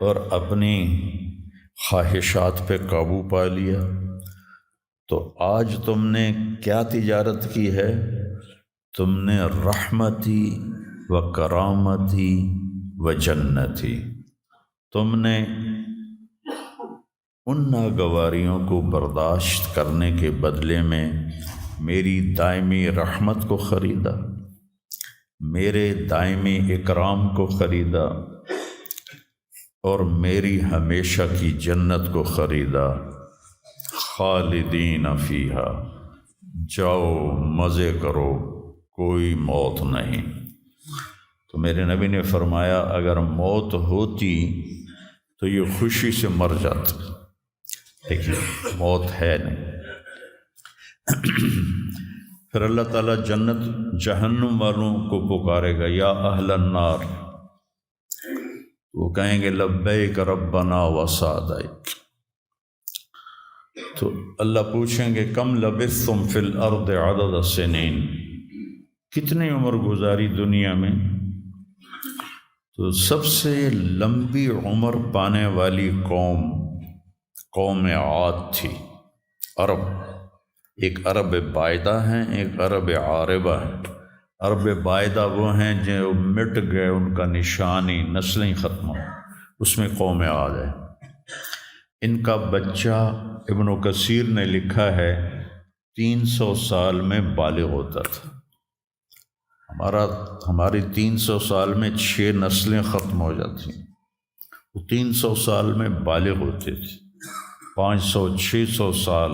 اور اپنی خواہشات پہ قابو پا لیا، تو آج تم نے کیا تجارت کی ہے؟ تم نے رحمتی و کرامتی و جنتی، تم نے ان ناگواریوں کو برداشت کرنے کے بدلے میں میری دائمی رحمت کو خریدا، میرے دائمی اکرام کو خریدا، اور میری ہمیشہ کی جنت کو خریدا۔ خالدین فیہا، جاؤ مزے کرو، کوئی موت نہیں۔ تو میرے نبی نے فرمایا اگر موت ہوتی تو یہ خوشی سے مر جاتا، لیکن موت ہے نہیں۔ پھر اللہ تعالیٰ جنت جہنم والوں کو پکارے گا، یا اہل النار، وہ کہیں گے لبیک ربنا وسعدیک۔ تو اللہ پوچھیں گے کم لبثتم فی الارض عدد سنین، کتنی عمر گزاری دنیا میں؟ تو سب سے لمبی عمر پانے والی قوم عاد تھی، عرب۔ ایک عرب بائدہ ہیں، ایک عرب عاربہ ہیں۔ عرب بائدہ وہ ہیں جو مٹ گئے، ان کا نشان ہی نسلیں ختم ہو، اس میں قوم عاد ہے۔ ان کا بچہ ابن کثیر نے لکھا ہے 300 سال میں بالغ ہوتا تھا۔ ہماری 300 سال میں 6 نسلیں ختم ہو جاتی ہیں، وہ 300 سال میں بالغ ہوتے تھے۔ 500 600 سال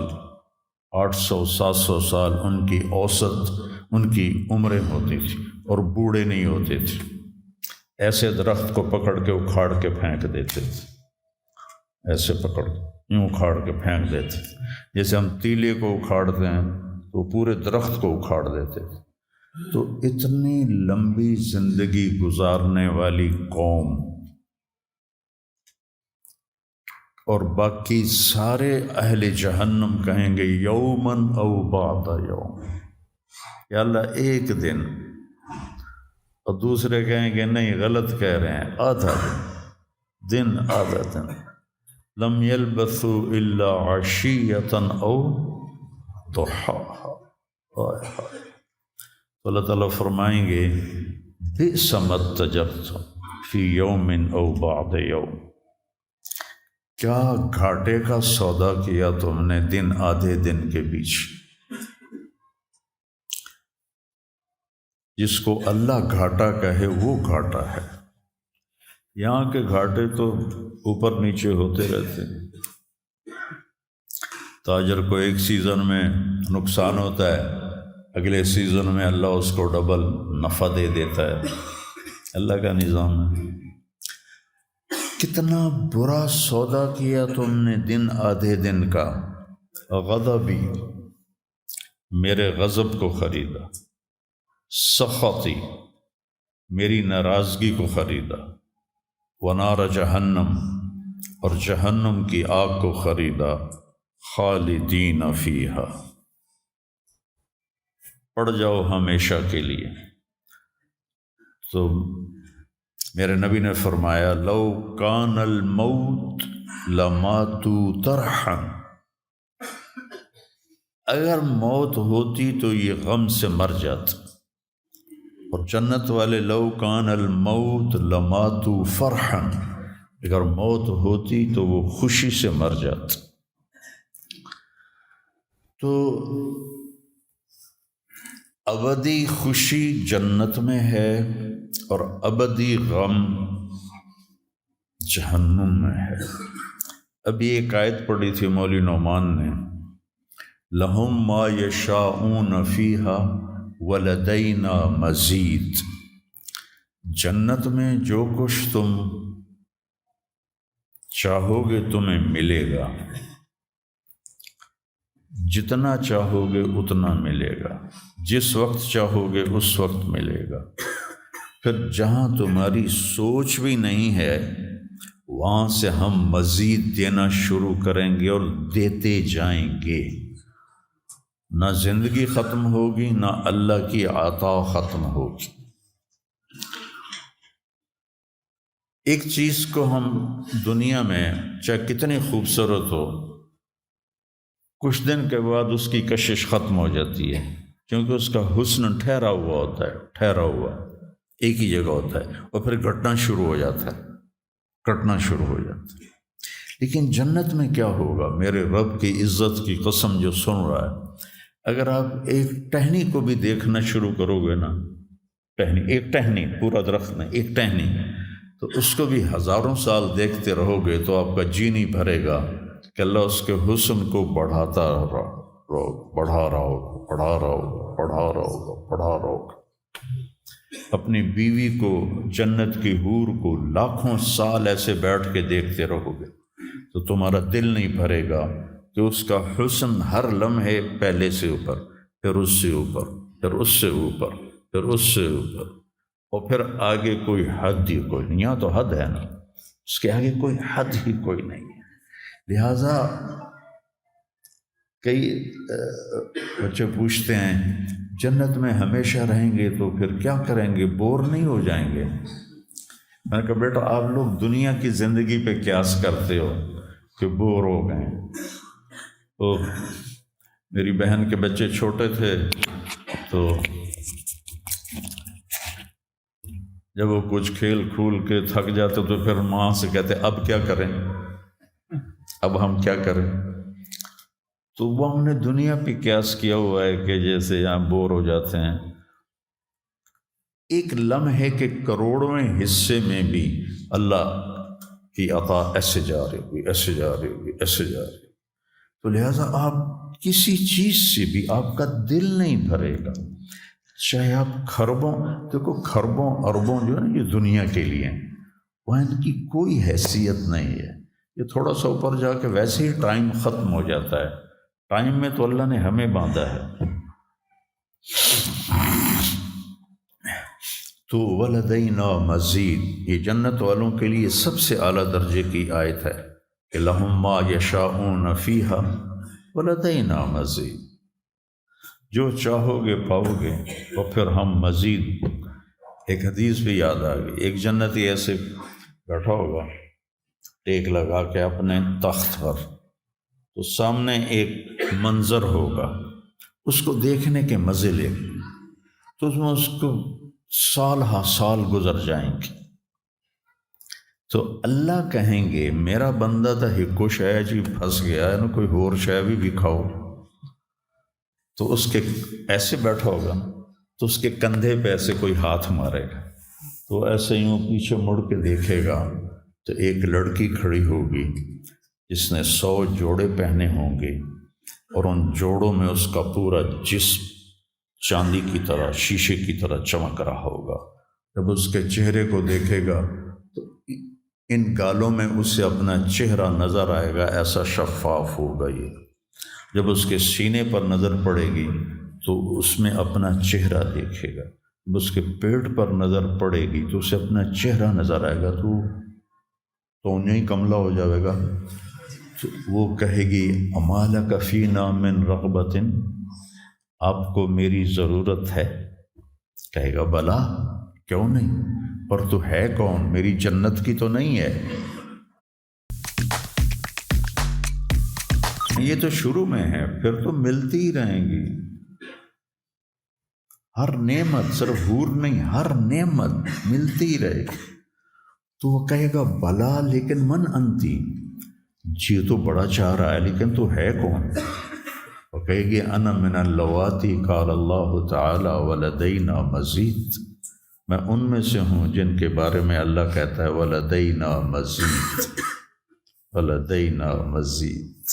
800 700 سال ان کی اوسط ان کی عمریں ہوتی تھی، اور بوڑھے نہیں ہوتے تھے۔ ایسے درخت کو پکڑ کے اکھاڑ کے پھینک دیتے تھے، ایسے پکڑ یوں اکھاڑ کے پھینک دیتے تھے، جیسے ہم تیلے کو اکھاڑتے ہیں تو پورے درخت کو اکھاڑ دیتے تھے۔ تو اتنی لمبی زندگی گزارنے والی قوم، اور باقی سارے اہل جہنم کہیں گے یومن او بعد یوم، یا اللہ ایک دن، اور دوسرے کہیں گے نہیں غلط کہہ رہے ہیں، آدھا دن آدھا دن۔ لم یلبثوا الا عشیۃ او ضحاہا۔ تو اللہ تعالیٰ فرمائیں گے بئس ما اتجرتم فی یوم او بعد یوم، کیا گھاٹے کا سودا کیا تم نے دن آدھے دن کے بیچ۔ جس کو اللہ گھاٹا کہے وہ گھاٹا ہے، یہاں کے گھاٹے تو اوپر نیچے ہوتے رہتے ہیں۔ تاجر کو ایک سیزن میں نقصان ہوتا ہے، اگلے سیزن میں اللہ اس کو ڈبل نفع دے دیتا ہے، اللہ کا نظام ہے۔ کتنا برا سودا کیا تم نے دن آدھے دن کا۔ غضبی، میرے غضب کو خریدا، سخطی، میری ناراضگی کو خریدا، ونار جہنم، اور جہنم کی آگ کو خریدا، خالدین فیہا، پڑ جاؤ ہمیشہ کے لیے۔ تو میرے نبی نے فرمایا لو کان الموت لماتوا طرحا، اگر موت ہوتی تو یہ غم سے مر جاتا۔ اور جنت والے لو کان الموت لماتوا فرحا، اگر موت ہوتی تو وہ خوشی سے مر جاتا۔ تو ابدی خوشی جنت میں ہے، اور ابدی غم جہنم میں ہے۔ ابھی ایک آیت پڑھی تھی مولوی نعمان نے، لہم ما یشاءون فیہا ولدینا مزید، جنت میں جو کچھ تم چاہو گے تمہیں ملے گا، جتنا چاہو گے اتنا ملے گا، جس وقت چاہو گے اس وقت ملے گا۔ پھر جہاں تمہاری سوچ بھی نہیں ہے وہاں سے ہم مزید دینا شروع کریں گے اور دیتے جائیں گے۔ نہ زندگی ختم ہوگی، نہ اللہ کی عطا ختم ہوگی۔ ایک چیز کو ہم دنیا میں چاہے کتنی خوبصورت ہو، کچھ دن کے بعد اس کی کشش ختم ہو جاتی ہے، کیونکہ اس کا حسن ٹھہرا ہوا ہوتا ہے، ٹھہرا ہوا ایک ہی جگہ ہوتا ہے، اور پھر گھٹنا شروع ہو جاتا ہے، کٹنا شروع ہو جاتا ہے۔ لیکن جنت میں کیا ہوگا؟ میرے رب کی عزت کی قسم جو سن رہا ہے، اگر آپ ایک ٹہنی کو بھی دیکھنا شروع کرو گے نا، ایک ٹہنی، پورا درخت نہیں، ایک ٹہنی، تو اس کو بھی ہزاروں سال دیکھتے رہو گے تو آپ کا جی نہیں بھرے گا کہ اللہ اس کے حسن کو بڑھا رہا ہوگا۔ اپنی بیوی کو، جنت کی حور کو لاکھوں سال ایسے بیٹھ کے دیکھتے رہو گے تو تمہارا دل نہیں بھرے گا کہ اس کا حسن ہر لمحے پہلے سے اوپر، پھر اس سے اوپر، پھر اس سے اوپر، پھر اس سے اوپر، اور پھر آگے کوئی حد ہی کوئی نہیں۔ یہاں تو حد ہے نا، اس کے آگے کوئی حد ہی کوئی نہیں ہے۔ لہٰذا کئی بچے پوچھتے ہیں جنت میں ہمیشہ رہیں گے تو پھر کیا کریں گے، بور نہیں ہو جائیں گے؟ میں نے کہا بیٹا آپ لوگ دنیا کی زندگی پہ قیاس کرتے ہو کہ بور ہو گئے۔ تو میری بہن کے بچے چھوٹے تھے تو جب وہ کچھ کھیل کھول کے تھک جاتے تو پھر ماں سے کہتے اب کیا کریں، اب ہم کیا کریں؟ تو وہ ہم نے دنیا پہ قیاس کیا ہوا ہے کہ جیسے یہاں بور ہو جاتے ہیں، ایک لمحے کے کروڑویں حصے میں بھی اللہ کی عطا ایسے جا رہی ہوگی، ایسے جا رہی ہوگی، ایسے جا رہی ہوگی۔ تو لہٰذا آپ کسی چیز سے بھی آپ کا دل نہیں بھرے گا، چاہے آپ خربوں، دیکھو خربوں اربوں جو ہے نا یہ دنیا کے لیے وہ ان کی کوئی حیثیت نہیں ہے، یہ تھوڑا سا اوپر جا کے ویسے ہی ٹائم ختم ہو جاتا ہے۔ ٹائم میں تو اللہ نے ہمیں باندھا ہے۔ تو وَلَدَيْنَا مَزِيدٌ، یہ جنت والوں کے لیے سب سے اعلیٰ درجے کی آیت ہے کہ لَهُم مَّا يَشَاءُونَ فِيهَا وَلَدَيْنَا مَزِيدٌ، جو چاہو گے پاؤ گے، اور پھر ہم مزید۔ ایک حدیث بھی یاد آ گئی، ایک جنتی ایسے بیٹھا ہوگا ٹیک لگا کے اپنے تخت پر، تو سامنے ایک منظر ہوگا، اس کو دیکھنے کے مزے لے، تو اس میں اس کو سال ہا سال گزر جائیں گے۔ تو اللہ کہیں گے میرا بندہ تھا ہکو شے جی پھنس گیا ہے نا، کوئی اور شے بھی کھاؤ۔ تو اس کے ایسے بیٹھا ہوگا تو اس کے کندھے پہ ایسے کوئی ہاتھ مارے گا، تو ایسے یوں پیچھے مڑ کے دیکھے گا تو ایک لڑکی کھڑی ہوگی جس نے 100 جوڑے پہنے ہوں گے، اور ان جوڑوں میں اس کا پورا جسم چاندی کی طرح، شیشے کی طرح چمک رہا ہوگا۔ جب اس کے چہرے کو دیکھے گا تو ان گالوں میں اسے اپنا چہرہ نظر آئے گا، ایسا شفاف ہوگا یہ۔ جب اس کے سینے پر نظر پڑے گی تو اس میں اپنا چہرہ دیکھے گا، جب اس کے پیٹ پر نظر پڑے گی تو اسے اپنا چہرہ نظر آئے گا، تو انہیں کملا ہو جائے گا۔ تو وہ کہے گی اما لک فینا من رغبۃ، آپ کو میری ضرورت ہے؟ کہے گا بلا، کیوں نہیں، پر تو ہے کون، میری جنت کی تو نہیں ہے۔ یہ تو شروع میں ہے، پھر تو ملتی ہی رہیں گی ہر نعمت، صرف حور نہیں، ہر نعمت ملتی ہی رہے گی۔ تو وہ کہے گا بلا لیکن من انتی، جی تو بڑا چاہ رہا ہے لیکن تو ہے کون؟ وہ کہے گی انا من اللواتی قال اللہ تعالی ولدینا مزید، میں ان میں سے ہوں جن کے بارے میں اللہ کہتا ہے ولدینا مزید، ولدینا مزید،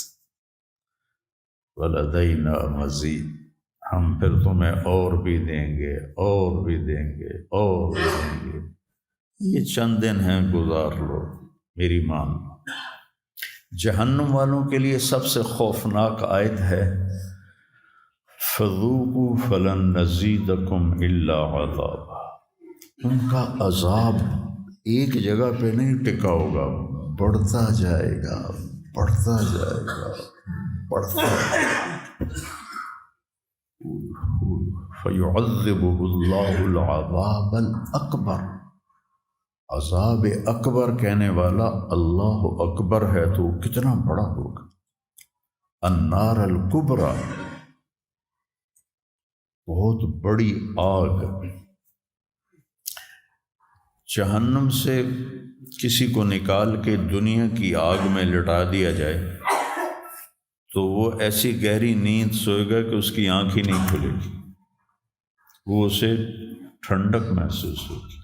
ولدینا مزید، ہم پھر تمہیں اور بھی دیں گے، اور بھی دیں گے، اور بھی دیں گے۔ یہ چند دن ہیں، گزار لو، میری مان۔ جہنم والوں کے لیے سب سے خوفناک آیت ہے فَذُوقُوا فَلَن نَّزِيدَكُمْ إِلَّا عَذَابًا، ان کا عذاب ایک جگہ پہ نہیں ٹکا ہوگا، بڑھتا جائے گا، بڑھتا جائے گا، بڑھتا جائے گا۔ فَيُعَذِّبُهُ اللَّهُ الْعَذَابَ الْأَكْبَرَ، عذاب اکبر کہنے والا اللہ اکبر ہے تو وہ کتنا بڑا ہوگا۔ النار الکبریٰ، بہت بڑی آگ۔ جہنم سے کسی کو نکال کے دنیا کی آگ میں لٹا دیا جائے تو وہ ایسی گہری نیند سوئے گا کہ اس کی آنکھ ہی نہیں کھلے گی، وہ اسے ٹھنڈک محسوس ہوگی۔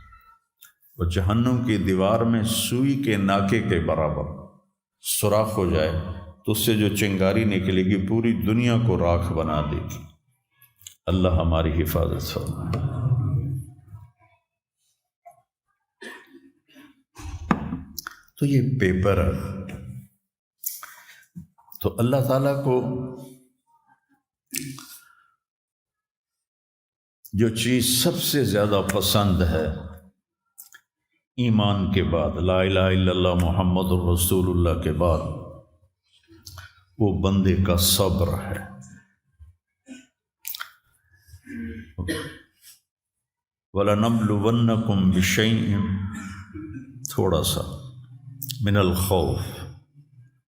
اور جہنم کی دیوار میں سوئی کے ناکے کے برابر سوراخ ہو جائے تو اس سے جو چنگاری نکلے گی پوری دنیا کو راکھ بنا دے گی۔ اللہ ہماری حفاظت فرمائے۔ تو یہ پیپر ہے، تو اللہ تعالیٰ کو جو چیز سب سے زیادہ پسند ہے ایمان کے بعد، لا الہ الا اللہ محمد الرسول اللہ کے بعد، وہ بندے کا صبر ہے۔ وَلَنَبْلُوَنَّكُمْ بِشَيْءٍ، تھوڑا سا، من الخوف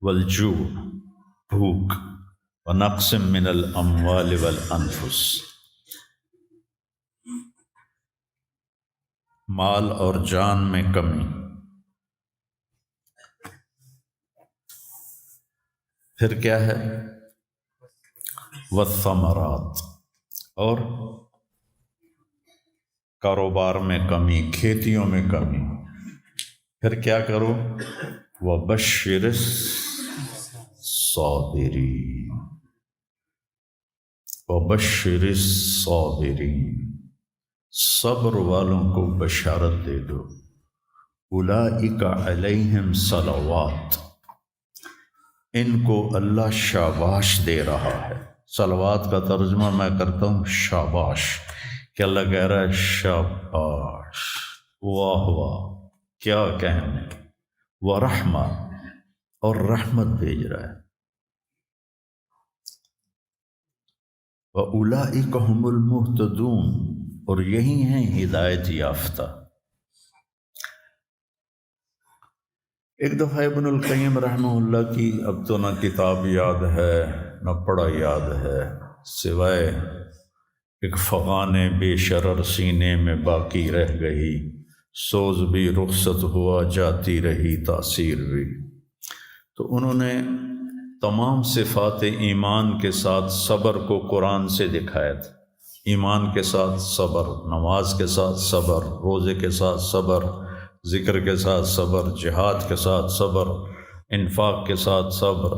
والجوع، بھوک، ونقص من الاموال والانفس، مال اور جان میں کمی۔ پھر کیا ہے؟ والثمرات، اور کاروبار میں کمی، کھیتیوں میں کمی۔ پھر کیا کرو؟ وَبَشِّرِ الصَّابِرِينَ، وَبَشِّرِ الصَّابِرِينَ، صبر والوں کو بشارت دے دو۔ اولئک علیہم صلوات، ان کو اللہ شاباش دے رہا ہے۔ صلوات کا ترجمہ میں کرتا ہوں شاباش، کہ اللہ کہہ رہا ہے شاباش، واہ واہ، کیا کہنے، ورحمہ، اور رحمت بھیج رہا ہے۔ وَأُولَئِكَ هُمُ الْمُهْتَدُونَ، اور یہی ہیں ہدایت یافتہ۔ ایک دفعہ ابن القیم رحمہ اللہ کی اب تو نہ کتاب یاد ہے نہ پڑھا یاد ہے، سوائے ایک فغان بے شرر سینے میں باقی رہ گئی، سوز بھی رخصت ہوا جاتی رہی تاثیر بھی۔ تو انہوں نے تمام صفات ایمان کے ساتھ صبر کو قرآن سے دکھایا تھا۔ ایمان کے ساتھ صبر، نماز کے ساتھ صبر، روزے کے ساتھ صبر، ذکر کے ساتھ صبر، جہاد کے ساتھ صبر، انفاق کے ساتھ صبر،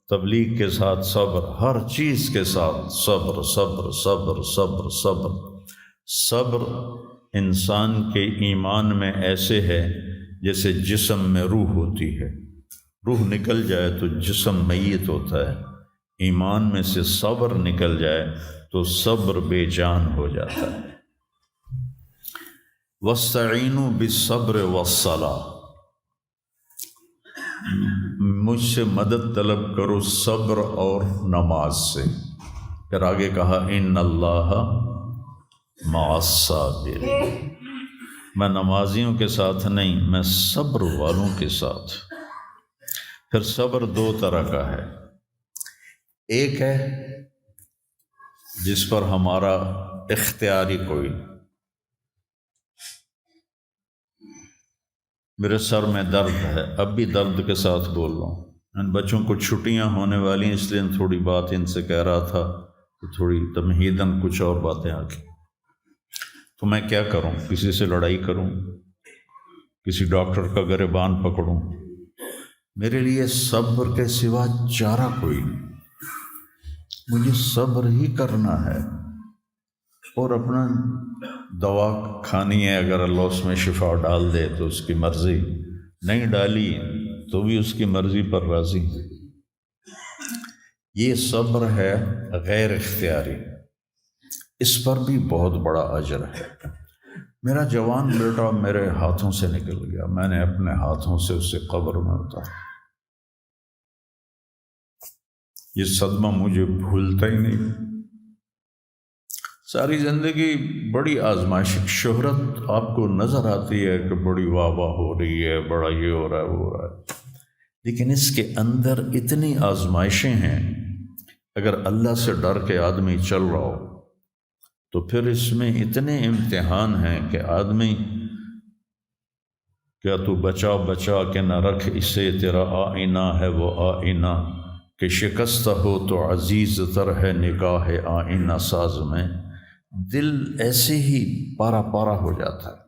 تبلیغ کے ساتھ صبر، ہر چیز کے ساتھ صبر صبر صبر صبر صبر۔ صبر انسان کے ایمان میں ایسے ہے جیسے جسم میں روح ہوتی ہے، روح نکل جائے تو جسم میت ہوتا ہے، ایمان میں سے صبر نکل جائے تو صبر بے جان ہو جاتا ہے۔ وَاسْتَعِینُوا بِالصَّبْرِ وَالصَّلَاةِ، مجھ سے مدد طلب کرو صبر اور نماز سے۔ پھر آگے کہا اِنَّ اللَّهَ مَعَ الصَّابِرِينَ، میں نمازیوں کے ساتھ نہیں، میں صبر والوں کے ساتھ۔ پھر صبر دو طرح کا ہے، ایک ہے جس پر ہمارا اختیاری کوئی، میرے سر میں درد ہے، اب بھی درد کے ساتھ بول رہا ہوں، ان بچوں کو چھٹیاں ہونے والی ہیں اس لیے تھوڑی بات ان سے کہہ رہا تھا تو تھوڑی تمہیداً کچھ اور باتیں آ گئی۔ تو میں کیا کروں؟ کسی سے لڑائی کروں؟ کسی ڈاکٹر کا گریبان پکڑوں؟ میرے لیے صبر کے سوا چارہ کوئی نہیں، مجھے صبر ہی کرنا ہے، اور اپنا دوا کھانی ہے، اگر اللہ اس میں شفا ڈال دے تو اس کی مرضی، نہیں ڈالی تو بھی اس کی مرضی پر راضی۔ یہ صبر ہے غیر اختیاری، اس پر بھی بہت بڑا اجر ہے۔ میرا جوان بیٹا میرے ہاتھوں سے نکل گیا، میں نے اپنے ہاتھوں سے اسے قبر میں اتارا، یہ صدمہ مجھے بھولتا ہی نہیں۔ ساری زندگی بڑی آزمائش، شہرت آپ کو نظر آتی ہے کہ بڑی واہ واہ ہو رہی ہے، بڑا یہ ہو رہا ہے وہ ہو رہا ہے، لیکن اس کے اندر اتنی آزمائشیں ہیں۔ اگر اللہ سے ڈر کے آدمی چل رہا ہو تو پھر اس میں اتنے امتحان ہیں کہ آدمی، کیا تو بچا بچا کے نہ رکھ اسے، تیرا آئینہ ہے وہ آئینہ، کہ شکستہ ہو تو عزیز تر ہے نگاہ آئینہ ساز میں۔ دل ایسے ہی پارا پارا ہو جاتا ہے۔